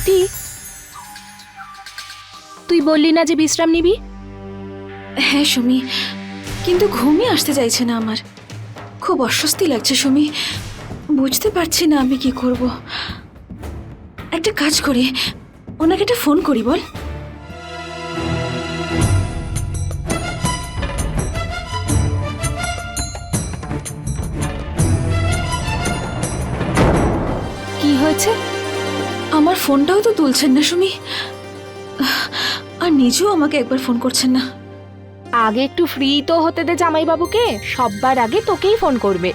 সত্যি? তুই বললি না যে বিশ্রাম নিবি? হ্যাঁ সুমি, কিন্তু ঘুমই আসতে চাইছে না আমার। খুব অস্বস্তি লাগছে সুমি, বুঝতে পারছি না আমি কি করব। একটা কাজ করি, ওনাকে একটা ফোন করি, বল। কি হয়েছে? আমার ফোনটাও তো তুলছেন না সুমি, আর নিজেও আমাকে একবার ফোন করছেন না। আগে একটু ফ্রি তো হতে দে জামাইবাবুকে, সববার আগে তোকেই ফোন করবে।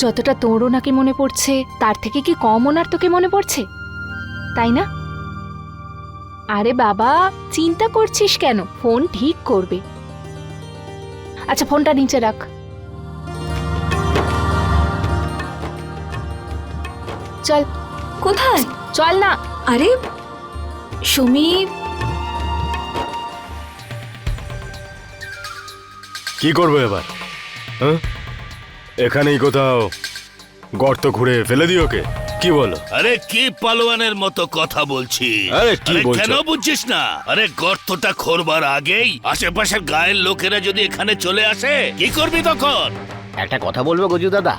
যতটা তোর ওনাকে মনে পড়ছে তার থেকে কি কম ওনার তোকে মনে পড়ছে, তাই না? আরে বাবা, চিন্তা করছিস কেন? ফোন ঠিক করবে। আচ্ছা, ফোনটা নিচে রাখ। চল। কোথায়? চল না। আরে সুমি, কি করবো এবার? এখানেই কোথাও গর্ত খুঁড়ে ফেলে দিই ওকে, কি বলো? আরে কি পালোয়ানের মতো কথা বলছি? আরে কি বলছো? কেন বুঝছিস না? আরে গর্তটা খোঁড়বার আগেই আশেপাশের গায়ের লোকেরা যদি এখানে চলে আসে, কি করবি তখন? একটা কথা বলবো গজু দাদা,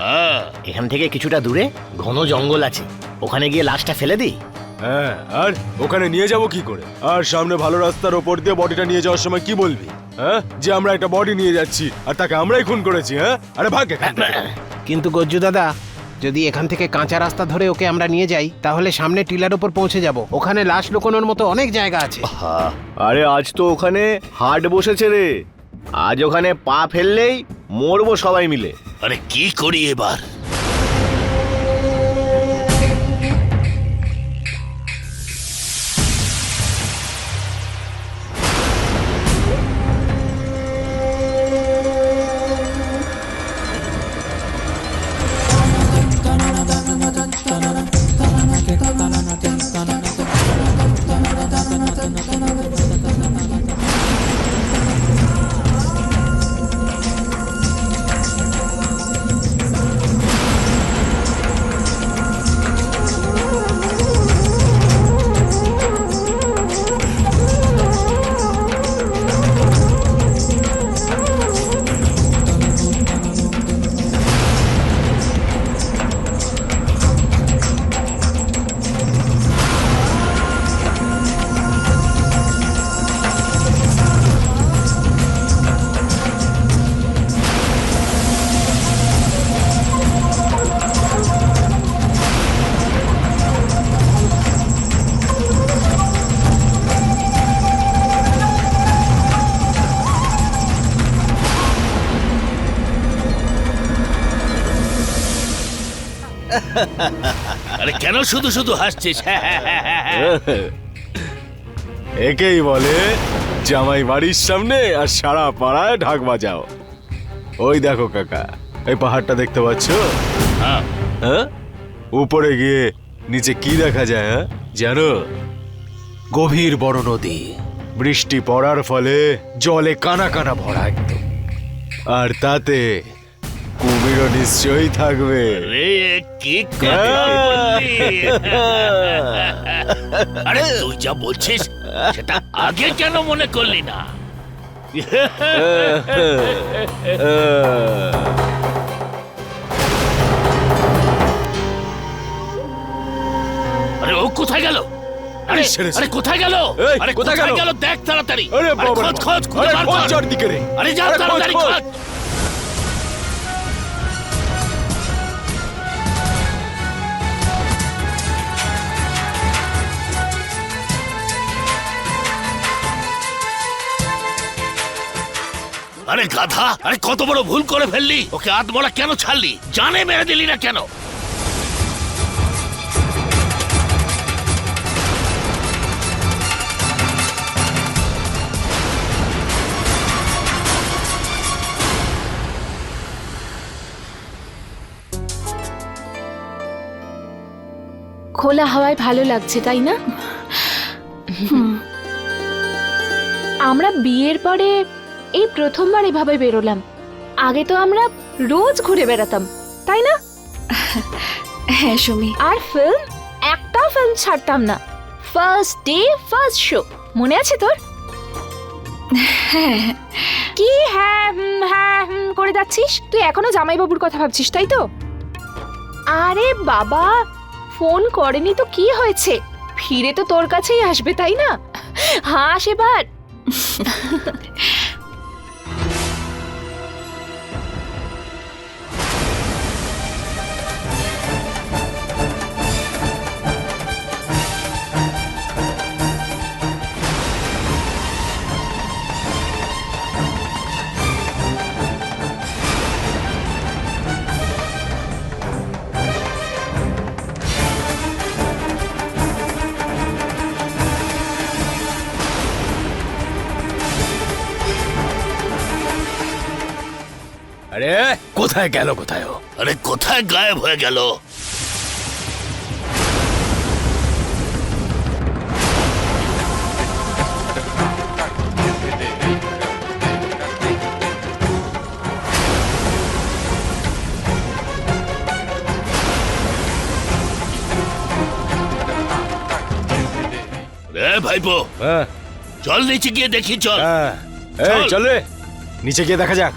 এখান থেকে কিছুটা দূরে ঘন জঙ্গল আছে, ওখানে গিয়ে লাশটা ফেলে দিই। হ্যাঁ, আর ওখানে নিয়ে যাব কি করে? আর সামনে ভালো রাস্তার ওপর দিয়ে বডিটা নিয়ে যাওয়ার সময় কি বলবি? হ্যাঁ, যে আমরা একটা বডি নিয়ে যাচ্ছি আর তাকে আমরাই খুন করেছি? হ্যাঁ, আরে ভাগ এখান থেকে। কিন্তু গজ্জু দাদা, যদি এখান থেকে কাঁচা রাস্তা ধরে ওকে আমরা নিয়ে যাই, তাহলে সামনে টিলার উপর পৌঁছে যাব। ওখানে লাশ লুকোনোর মতো অনেক জায়গা আছে। আরে আজ তো ওখানে হাট বসেছে রে, আজ ওখানে পা ফেললেই মরবো সবাই মিলে। আরে কি করি এবার? আরে কেন শুধু শুধু হাসছিস? একেই বলে জামাই বাড়ির সামনে আর সারা পাড়ায় ঢাক বাজাও। ওই দেখো কাকা, এই পাহাড়টা দেখতে পাচ্ছ? হ্যাঁ। হ্যাঁ, উপরে গিয়ে নিচে কি দেখা যায়? হ্যাঁ জানো? গভীর বড় নদী, বৃষ্টি পড়ার ফলে জলে কানা কানা ভরা একদম। আর তাতে কুমিরও নিশ্চয়ই থাকবে। আরে কি কথা বললি? আরে তুই যা বলছিস সেটা আগে কেন মনে করলি না? আরে ও কোথায় গেল? আরে আরে কোথায় গেল? আরে কোথায় গেল? দেখ তাড়াতাড়ি। আরে বাবা, খোঁজ খোঁজ খুঁজে বার কর। চারদিকে রে। আরে যা তাড়াতাড়ি খোঁজ। আরে গাধা, আরে কত বড় ভুল করে ফেললি! ওকে আধমরা কেন ছাড়লি? জানে মেরে দিলি না কেন? খোলা হাওয়ায় ভালো লাগছে, তাই না? আমরা বিয়ের পরে এই প্রথমবার এভাবে বেরোলাম। আগে তো আমরা রোজ ঘুরে বেড়াতাম, তাই না? হ্যাঁ সুমি। আর ফিল্ম, একটা ফিল্ম ছাড়তাম না। ফার্স্ট ডে ফার্স্ট শো, মনে আছে তোর? হ্যাঁ কি হ্যাঁ করে যাচ্ছিস? তুই এখনো জামাইবাবুর কথা ভাবছিস, তাই তো? আরে বাবা, ফোন করেনি তো কি হয়েছে? ফিরে তো তোর কাছেই আসবে, তাই না? হাস এবার। আরে কোথায় গেল, কোথায় ও? আরে কোথায় গায়েব হয়ে গেল? রে ভাইপো, হ্যাঁ চল নিচে গিয়ে দেখি, চল। হ্যাঁ, এই চল। চল রে, নিচে গিয়ে দেখা যাক।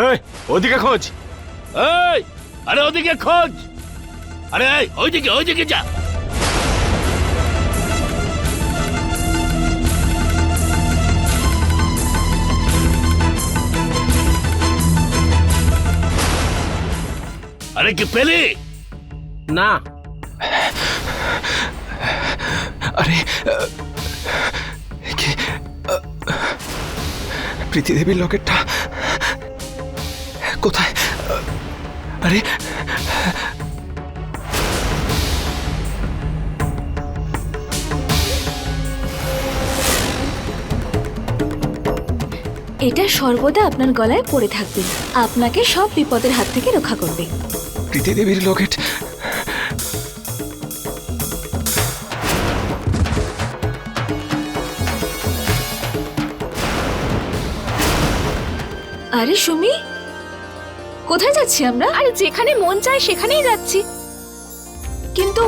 এই ওদিকে খোঁজ। এই, আরে ওদিকে খোঁজ। আরে এই, ওইদিকে যা। আরে কি পেলি? না। আরে প্রীতি দেবীর লকেটটা কোথায়? আরে এটা সর্বদা আপনার গলায় পড়ে থাকবে, আপনাকে সব বিপদের হাত থেকে রক্ষা করবে। প্রীতি দেবীর লকেট, আরে সুমি, কোথায় যাচ্ছি আমরা? আরে যেখানে মন চায় সেখানেই যাচ্ছি। কিন্তু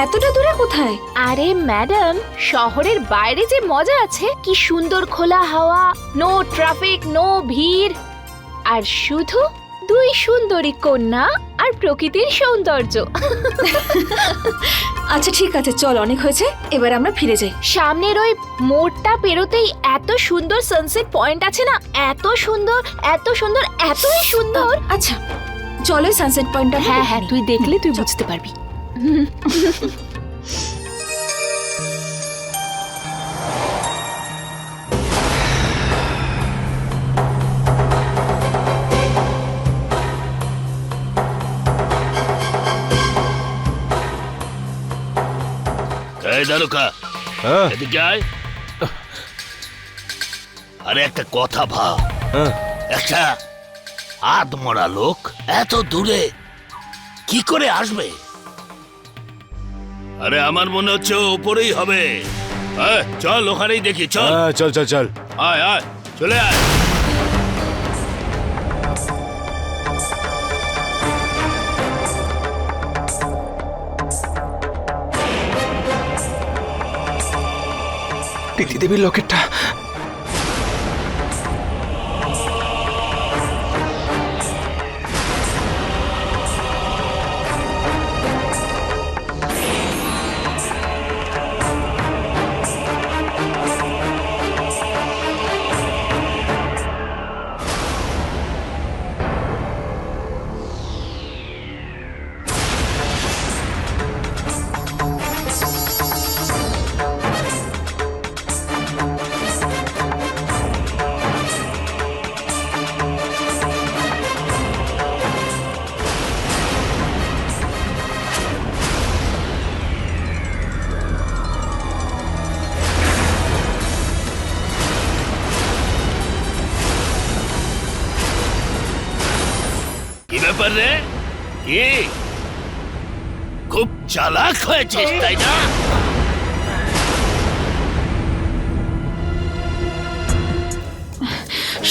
এতটা দূরে কোথায়? আরে ম্যাডাম, শহরের বাইরে যে মজা আছে, কি সুন্দর খোলা হাওয়া, নো ট্রাফিক, নো ভিড়, আর শুধু দুই সুন্দরী কন্যা আর প্রকৃতির সৌন্দর্য। আচ্ছা ঠিক আছে, চল, অনেক হয়েছে, এবার আমরা ফিরে যাই। সামনের ওই মোড়টা পেরোতেই এত সুন্দর সানসেট পয়েন্ট আছে না, এত সুন্দর, এত সুন্দর, এতই সুন্দর। আচ্ছা চলো সানসেট পয়েন্টটা। হ্যাঁ হ্যাঁ, তুই দেখলে তুই বুঝতে পারবি। এই দারুকা, হ্যাঁ এদিকে আয়। আরে একটা কথা ভাব, হ্যাঁ, একটা আধমরা লোক এত দূরে কি করে আসবে? আরে আমার মনে হচ্ছে ও উপরেই হবে। চল ওখানেই দেখি, চল। হ্যাঁ, চল চল চল। আয় আয়, চলে আয়। প্রীতি দেবীর লকেটটা। কি ব্যাপার রে? কি খুব চালাক হয়েছিস, তাই না?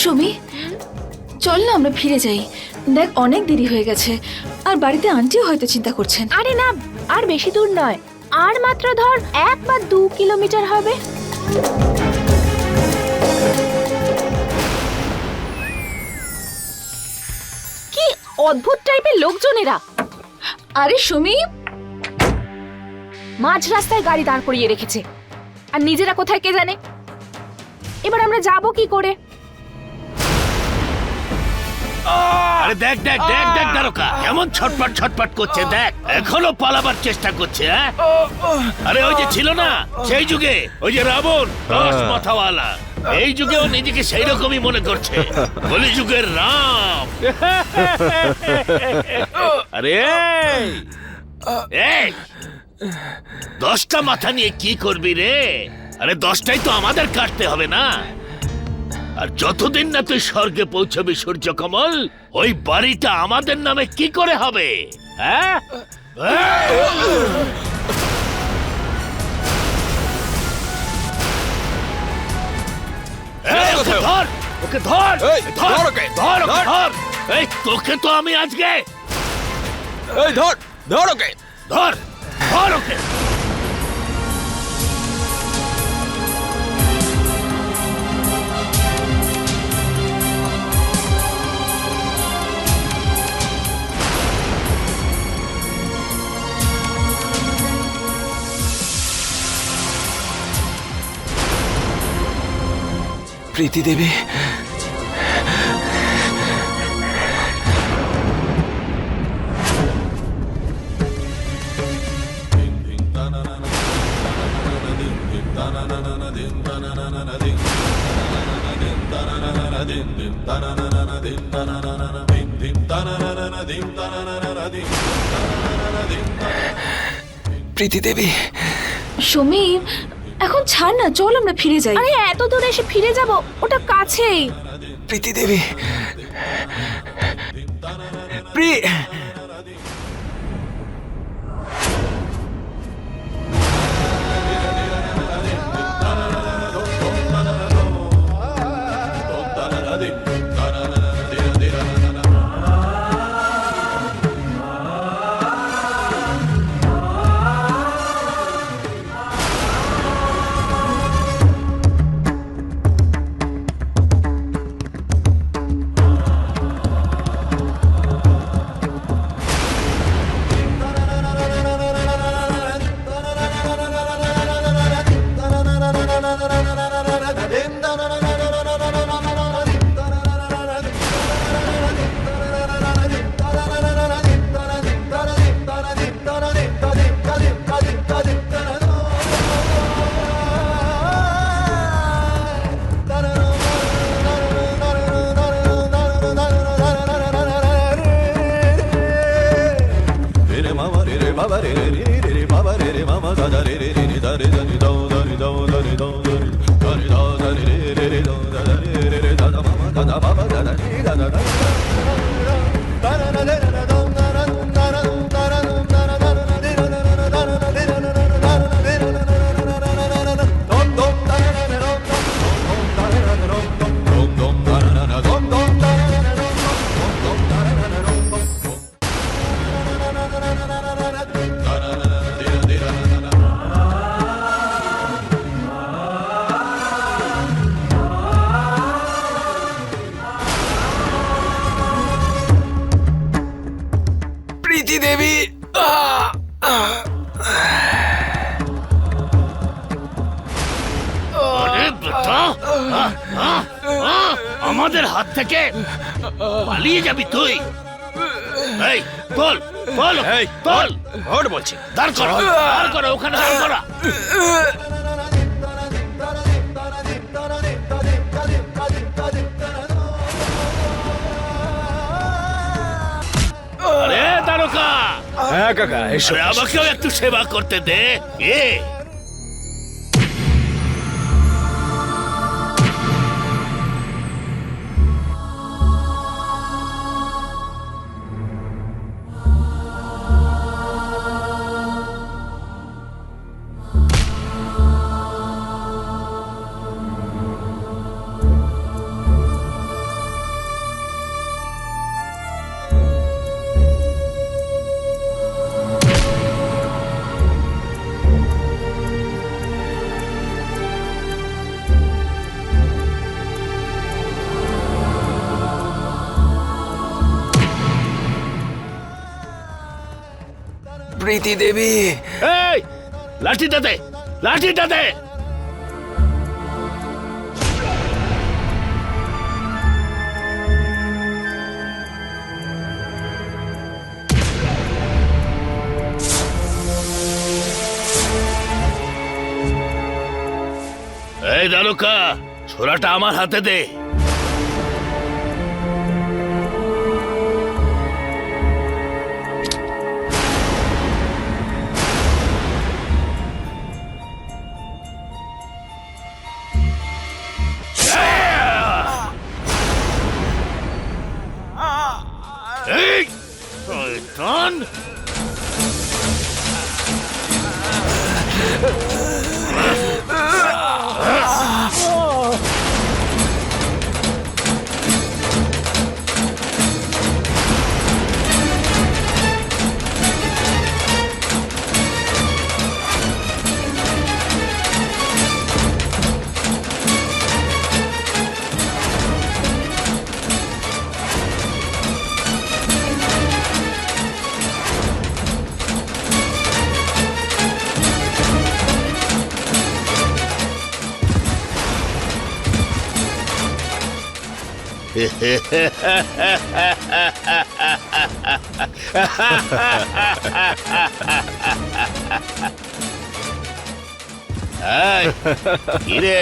সুমি চল না আমরা ফিরে যাই। দেখ অনেক দেরি হয়ে গেছে, আর বাড়িতে আন্টিও হয়তো চিন্তা করছেন। আরে না, আর বেশি দূর নয়, আর মাত্র ধর 1 বা 2 কিলোমিটার হবে। কি অদ্ভুত টাইপের লোকজনেরা! আরে সুমি, মাঝ রাস্তায় গাড়ি দাঁড় করিয়ে রেখেছে, আর নিজেরা কোথায় কে জানে। এবার আমরা যাব কি করে? আরে দেখ দেখ দেখ দেখ দারোগা কেমন ছটপট ছটপট করছে, দেখ এখনো পালাবার চেষ্টা করছে। হ্যাঁ, আরে ওই যে ছিল না সেই যুগে ওই যে রাবণ 10 মাথাওয়ালা, এই যুগেও নিজেকে সেই রকমই মনে করছে, কলি যুগের রাম। আরে এই 10টা মাথা নিয়ে কি করবি রে? আরে 10টাই তো আমাদের কাটতে হবে না। আর যতদিন না তুই স্বর্গে পৌঁছবি সূর্যকমল, ওই বাড়িটা আমাদের নামে কি করে হবে? হ্যাঁ, এই, ওকে ধর, ওকে ধর, ধর ওকে, ধর ওকে, ধর। এই তোকে তো আমি আজকে ধর ধর ওকে। ধর, ধর ওকে। প্রীতি দেবী, প্রীতি দেবী। সুমি এখন ছাড় না, চল আমরা ফিরে যাই। আরে এত দূর এসে ফিরে যাব, ওটা কাছেই। প্রীতি দেবী, প্রীতি দেবী। আরে বেটা, আমাদের হাত থেকে পালিয়ে যাবি তুই? এই বল বল, এই বল, ওর বলছি দাঁড় কর, দাঁড় কর, ওখানে দাঁড় করা। আরে দারোগা, হ্যাঁ কাকা এসো। আরে আমাকেও একটু সেবা করতে দে। এ প্রীতি দেবী এই লাঠিটা দে, লাঠিটা দে। এই দারোগা, ছোরাটা আমার হাতে দে। এই শয়তান! এই, কিরে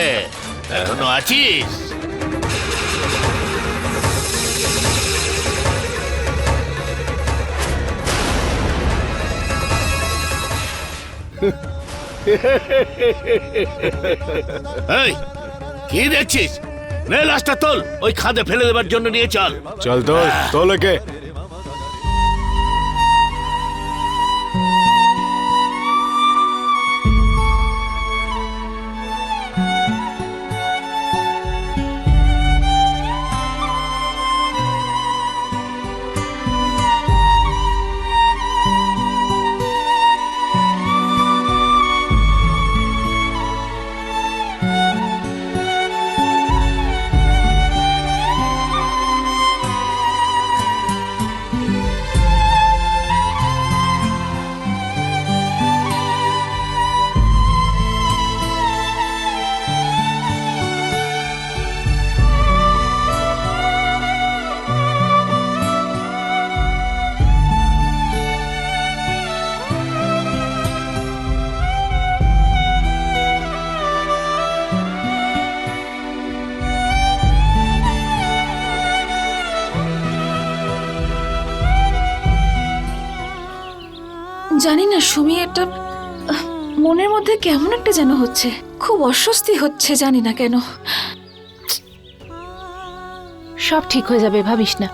এখনো আছিস? এই, কি দেখছিস? নে লাশটা তোল, ওই খাদে ফেলে দেবার জন্য নিয়ে চল। চল তো, তোলকে। জানি না সুমি, একটা মনের মধ্যে কেমন একটা যেন হচ্ছে, খুব অস্বস্তি হচ্ছে, জানি না কেন। সব ঠিক হয়ে যাবে, ভাবিস না।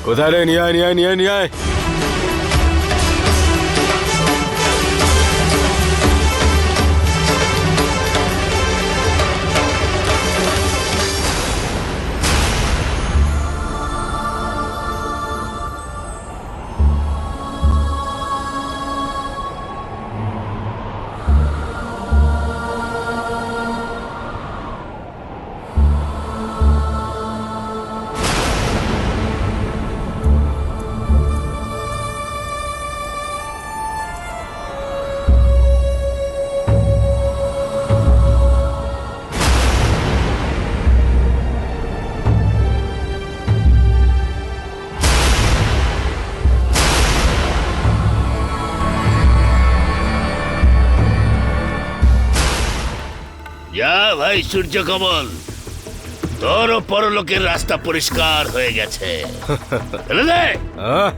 কোথায় রে? নিয়ে আয়, নিয়ে আয়, নিয়ে আয়, নিয়ে আয়। যা ভাই সূর্য কমল, তোরও পরলোকের রাস্তা পরিষ্কার হয়ে গেছে। ফেলে দে। হ্যাঁ?